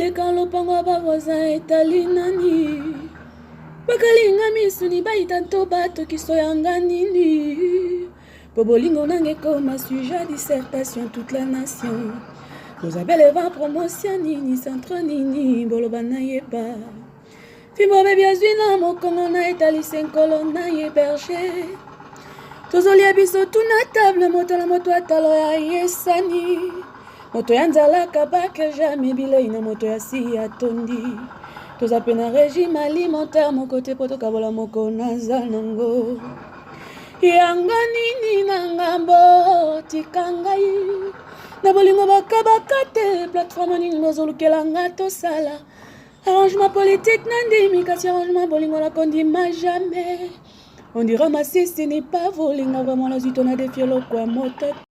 leka lopango bavoisin etali nani bakalinga misuni baita nto bato kisoyanga nini po bolingo nange koma sujet dissertation toute la nation bozabele va promotion nini centre nini boloba nayeba fimbo bebi azwi na mokongo na etalisa nkolo na ye berger tozolia biso tuna table moto na moto atalo ya yesani moto ya nzalaka bake jamais bilei na moto ya si atondi toza pe na régime alimentaire moko te po tokabola moko naza nango yango nini na ngambo tika ngai na bolingo bakabaka te plateforme nini nozolukelanga tosala arrangement politique nandimi kasi arrangement bolingo nakondima jamais on dira masisi n'est pas volinga vraiment nazwi tona defie lokwa moto